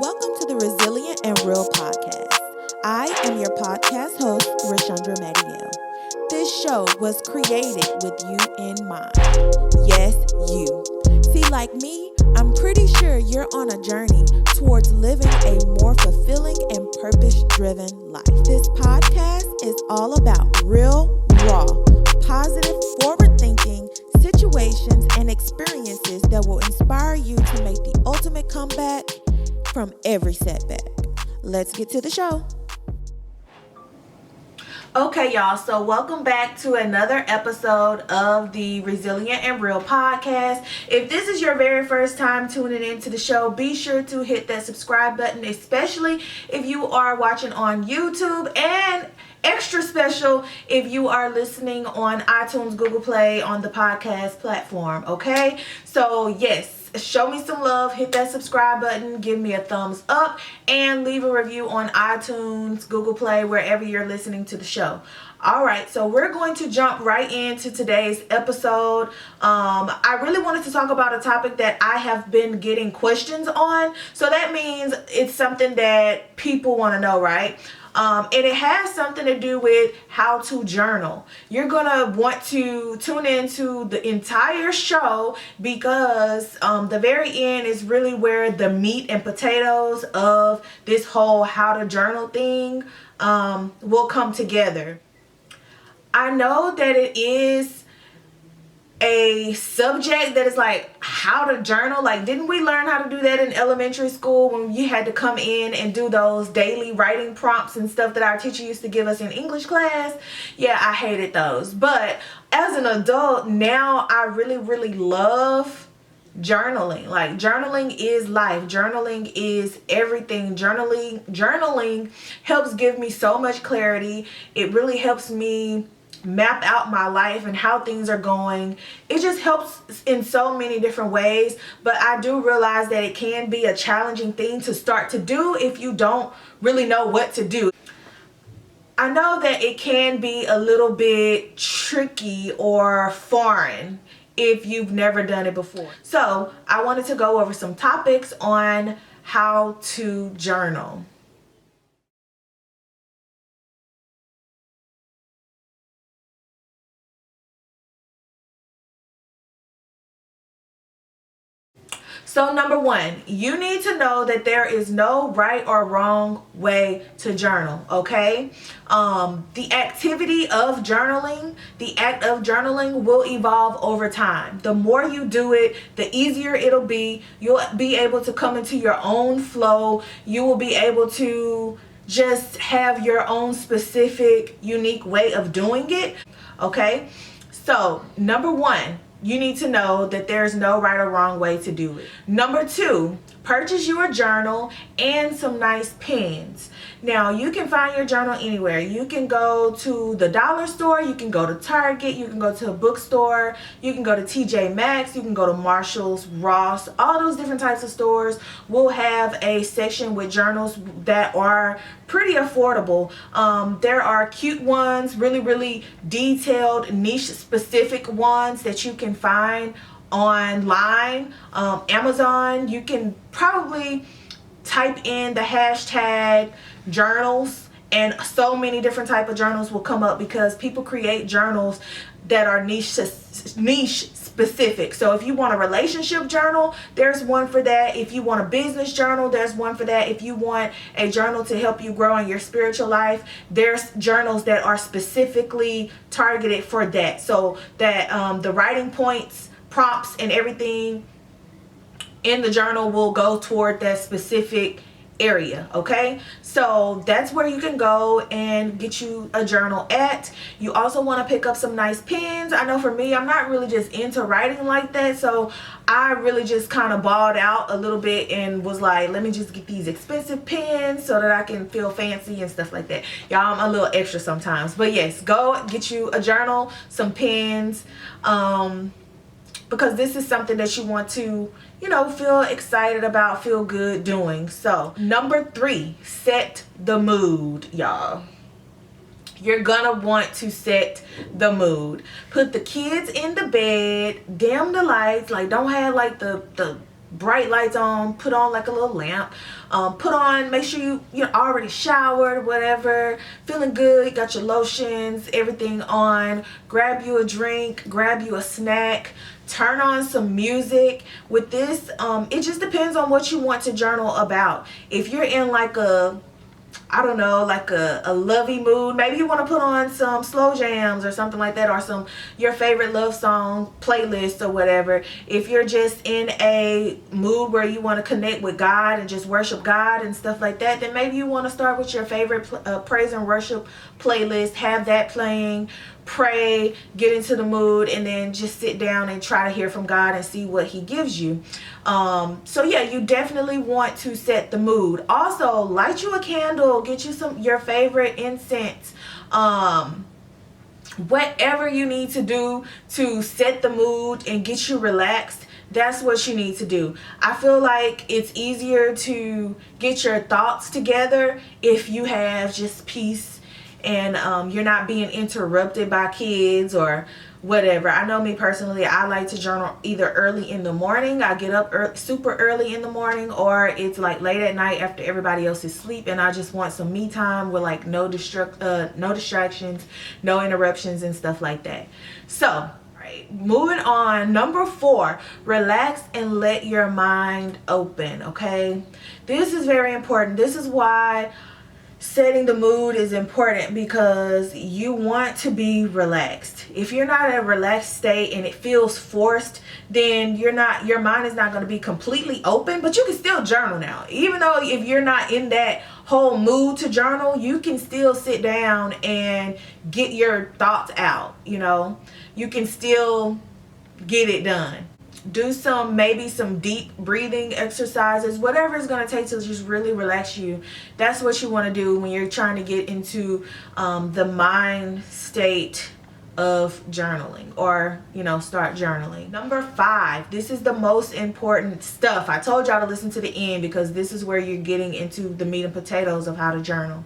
Welcome to the Resilient and Real podcast. I am your podcast host, Rashandra Mediel. This show was created with you in mind. Yes, you. See, like me, I'm pretty sure you're on a journey towards living a more fulfilling and purpose-driven life. This podcast is all about real, raw, positive, forward-thinking situations and experiences that will inspire you to make the ultimate comeback from every setback. Let's get to the show. Okay, y'all, so welcome back to another episode of the Resilient and Real podcast. If this is your very first time tuning into the show, be sure to hit that subscribe button, especially if you are watching on YouTube, and extra special if you are listening on iTunes, Google Play, on the podcast platform, okay? So yes, show me some love, hit that subscribe button, give me a thumbs up, and leave a review on iTunes, Google Play, wherever you're listening to the show. All right, so we're going to jump right into today's episode. I really wanted to talk about a topic that I have been getting questions on. So that means it's something that people want to know, right? And it has something to do with how to journal. You're going to want to tune into the entire show because the very end is really where the meat and potatoes of this whole how to journal thing will come together. I know that it is a subject that is like how to journal. Like, didn't we learn how to do that in elementary school when you had to come in and do those daily writing prompts and stuff that our teacher used to give us in English class? Yeah, I hated those. But as an adult now, I really love journaling. Like, journaling is life. Journaling is everything. Journaling helps give me so much clarity. It really helps me map out my life and how things are going. It just helps in so many different ways, but I do realize that it can be a challenging thing to start to do if you don't really know what to do. I know that it can be a little bit tricky or foreign if you've never done it before. So I wanted to go over some topics on how to journal. So number one, you need to know that there is no right or wrong way to journal, okay? The activity of journaling, the act of journaling will evolve over time. The more you do it, the easier it'll be. You'll be able to come into your own flow. You will be able to just have your own specific, unique way of doing it, okay? So number one, you need to know that there's no right or wrong way to do it. Number two, purchase you a journal and some nice pens. Now, you can find your journal anywhere. You can go to the dollar store, you can go to Target, you can go to a bookstore, you can go to TJ Maxx, you can go to Marshall's, Ross. All those different types of stores will have a section with journals that are pretty affordable. There are cute ones, really detailed, niche specific ones that you can find online. Amazon, you can probably type in the hashtag journals and so many different type of journals will come up because people create journals that are niche specific. So if you want a relationship journal, there's one for that. If you want a business journal, there's one for that. If you want a journal to help you grow in your spiritual life, there's journals that are specifically targeted for that. So that the writing points, prompts, and everything in the journal will go toward that specific area, okay? So that's where you can go and get you a journal at. You also want to pick up some nice pens. I know for me, I'm not really just into writing like that, so I really just kind of balled out a little bit and was like, let me just get these expensive pens so that I can feel fancy and stuff like that. Y'all, I'm a little extra sometimes, but yes, go get you a journal, some pens, because this is something that you want to, feel excited about, feel good doing. So number three, set the mood, y'all. You're gonna want to set the mood. Put the kids in the bed, dim the lights, like don't have like the bright lights on, put on like a little lamp, make sure you're already showered, whatever, feeling good, got your lotions, everything on, grab you a drink, grab you a snack, turn on some music. With this, it just depends on what you want to journal about. If you're in like I don't know, like a lovey mood, maybe you want to put on some slow jams or something like that, or some your favorite love song playlist or whatever. If you're just in a mood where you want to connect with God and just worship God and stuff like that, then maybe you want to start with your favorite praise and worship playlist, have that playing, pray, get into the mood, and then just sit down and try to hear from God and see what he gives you. So yeah, you definitely want to set the mood. Also, light you a candle, get you your favorite incense, whatever you need to do to set the mood and get you relaxed. That's what you need to do. I feel like it's easier to get your thoughts together if you have just peace and you're not being interrupted by kids or whatever. I know me personally, I like to journal either early in the morning. I get up super early in the morning, or it's like late at night after everybody else is asleep and I just want some me time with like no distractions, no interruptions and stuff like that. So moving on, number 4, relax and let your mind open. Okay, this is very important. This is why setting the mood is important, because you want to be relaxed. If you're not in a relaxed state and it feels forced, then your mind is not going to be completely open. But you can still journal now, even though if you're not in that whole mood to journal, you can still sit down and get your thoughts out. You can still get it done. Do maybe some deep breathing exercises, whatever it's going to take to just really relax you. That's what you want to do when you're trying to get into the mind state of journaling, or start journaling. Number 5, this is the most important stuff. I told y'all to listen to the end because this is where you're getting into the meat and potatoes of how to journal.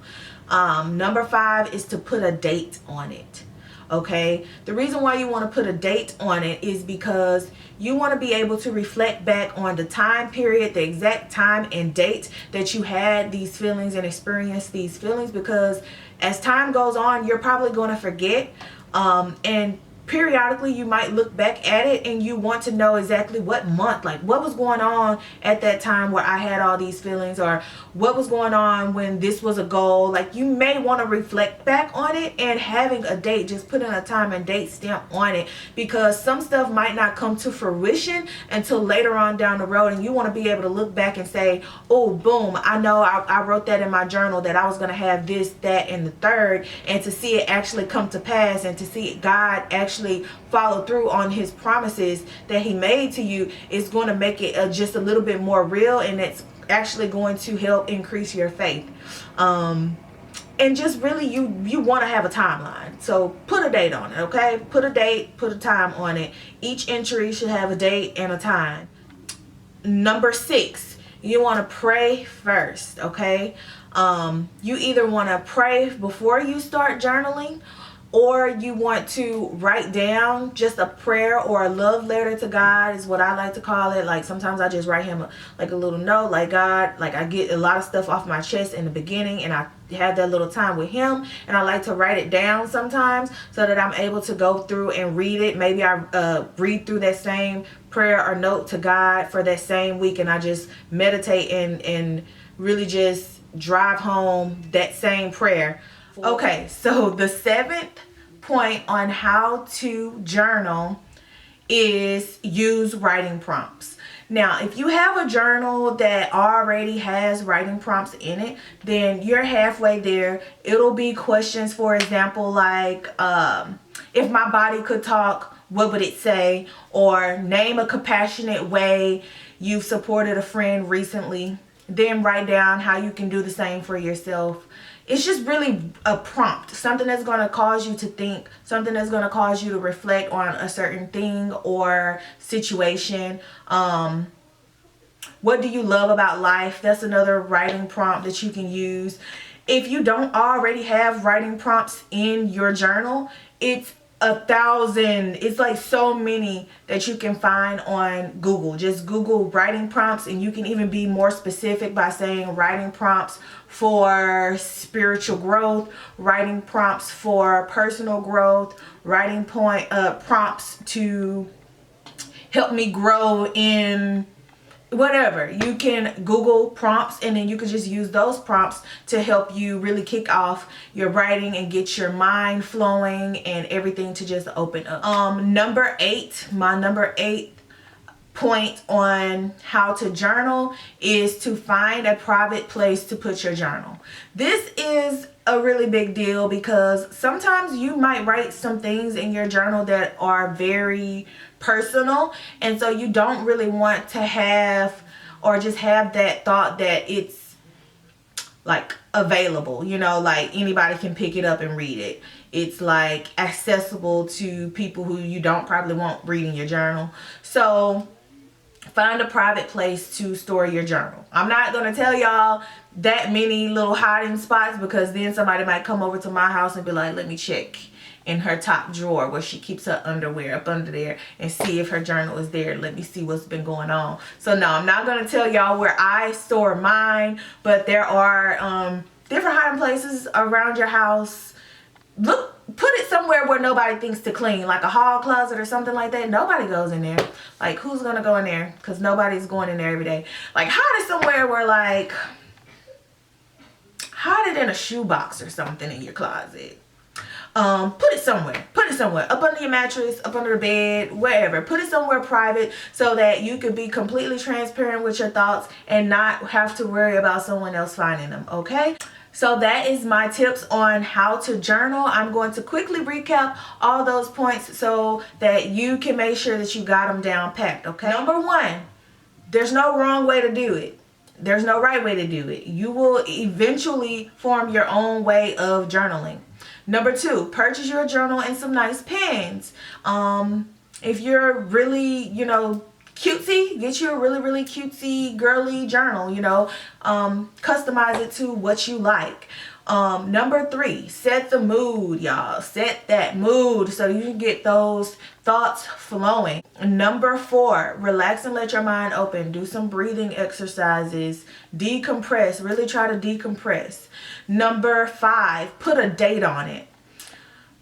Number 5 is to put a date on it. Okay, the reason why you want to put a date on it is because you want to be able to reflect back on the time period, the exact time and date that you had these feelings and experienced these feelings, because as time goes on, you're probably going to forget, and periodically you might look back at it and you want to know exactly what month, like what was going on at that time where I had all these feelings, or what was going on when this was a goal. Like you may want to reflect back on it, and having a date, just putting a time and date stamp on it, because some stuff might not come to fruition until later on down the road, and you want to be able to look back and say, oh boom, I know I wrote that in my journal that I was going to have this, that, and the third, and to see it actually come to pass, and to see God actually follow through on his promises that he made to you is going to make it just a little bit more real, and it's actually going to help increase your faith. And just really you want to have a timeline, so put a date on it. Okay, put a date, put a time on it. Each entry should have a date and a time. Number 6, you want to pray first. Okay, you either want to pray before you start journaling, or you want to write down just a prayer or a love letter to God, is what I like to call it. Like sometimes I just write him a little note, like, God, like I get a lot of stuff off my chest in the beginning, and I have that little time with him, and I like to write it down sometimes so that I'm able to go through and read it. Maybe I read through that same prayer or note to God for that same week, and I just meditate and really just drive home that same prayer. Okay, so the 7th point on how to journal is use writing prompts. Now, if you have a journal that already has writing prompts in it, then you're halfway there. It'll be questions, for example, like, if my body could talk, what would it say? Or name a compassionate way you've supported a friend recently. Then write down how you can do the same for yourself. It's just really a prompt, something that's going to cause you to think, something that's going to cause you to reflect on a certain thing or situation. What do you love about life? That's another writing prompt that you can use. If you don't already have writing prompts in your journal, it's 1,000. It's like so many that you can find on Google. Just Google writing prompts, and you can even be more specific by saying writing prompts for spiritual growth, writing prompts for personal growth, writing prompts to help me grow in whatever. You can Google prompts, and then you can just use those prompts to help you really kick off your writing and get your mind flowing and everything to just open up. My number 8 point on how to journal is to find a private place to put your journal. This is a really big deal because sometimes you might write some things in your journal that are very personal, and so you don't really want to have or just have that thought that it's like available, you know, like anybody can pick it up and read it. It's like accessible to people who you don't probably want reading your journal. So find a private place to store your journal. I'm not going to tell y'all that many little hiding spots, because then somebody might come over to my house and be like, let me check in her top drawer where she keeps her underwear up under there and see if her journal is there. Let me see what's been going on. So no, I'm not going to tell y'all where I store mine, but there are different hiding places around your house. Put it somewhere where nobody thinks to clean, like a hall closet or something like that. Nobody goes in there. Like, who's gonna go in there? Because nobody's going in there every day. Like, hide it somewhere where, like, hide it in a shoebox or something in your closet. Put it somewhere up under your mattress, up under the bed, wherever. Put it somewhere private so that you can be completely transparent with your thoughts and not have to worry about someone else finding them. Okay, so that is my tips on how to journal. I'm going to quickly recap all those points so that you can make sure that you got them down packed. Okay, number 1, there's no wrong way to do it. There's no right way to do it. You will eventually form your own way of journaling. Number 2, purchase your journal and some nice pens. If you're really, cutesy, get you a really, really cutesy, girly journal, customize it to what you like. Number 3, set the mood, y'all. Set that mood so you can get those thoughts flowing. Number 4, relax and let your mind open. Do some breathing exercises. Decompress. Really try to decompress. Number 5, put a date on it.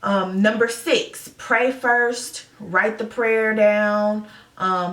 Number 6, pray first. Write the prayer down.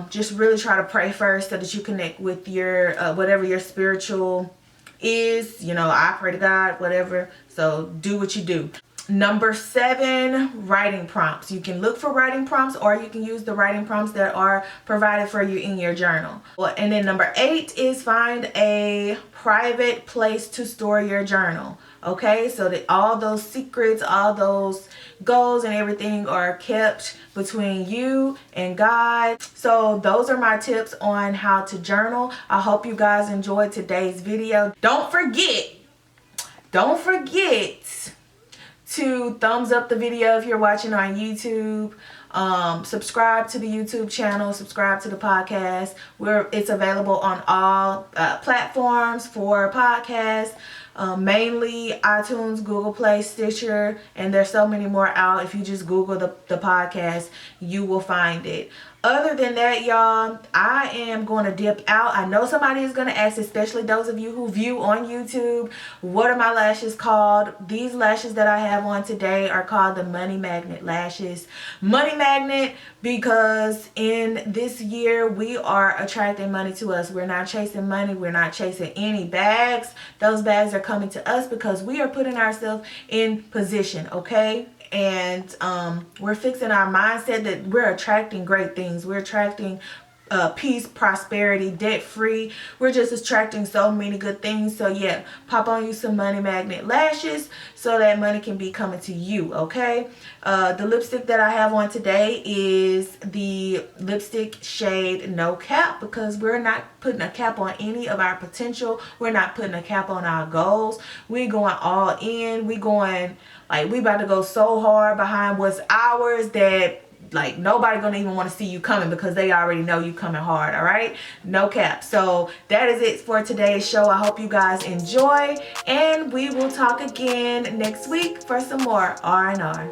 Just really try to pray first so that you connect with your whatever your spiritual is. I pray to God, whatever. So do what you do. Number 7, writing prompts. You can look for writing prompts, or you can use the writing prompts that are provided for you in your journal. And then number 8 is find a private place to store your journal. Okay, so that all those secrets, all those goals and everything are kept between you and God. So those are my tips on how to journal. I hope you guys enjoyed today's video. Don't forget to thumbs up the video if you're watching on YouTube. Subscribe to the YouTube channel, subscribe to the podcast, where it's available on all platforms for podcasts. Mainly iTunes, Google Play, Stitcher, and there's so many more out. If you just Google the podcast, you will find it. Other than that, y'all, I am going to dip out. I know somebody is going to ask, especially those of you who view on YouTube, what are my lashes called? These lashes that I have on today are called the Money Magnet lashes. Money Magnet because in this year, we are attracting money to us. We're not chasing money. We're not chasing any bags. Those bags are coming to us because we are putting ourselves in position, okay? And we're fixing our mindset that we're attracting great things. We're attracting peace, prosperity, debt-free. We're just attracting so many good things. So yeah, pop on you some Money Magnet lashes so that money can be coming to you, okay? The lipstick that I have on today is the lipstick shade No Cap, because we're not putting a cap on any of our potential. We're not putting a cap on our goals. We're going all in. We about to go so hard behind what's ours that like nobody gonna even want to see you coming, because they already know you coming hard. All right, no cap. So that is it for today's show. I hope you guys enjoy, and we will talk again next week for some more R&R.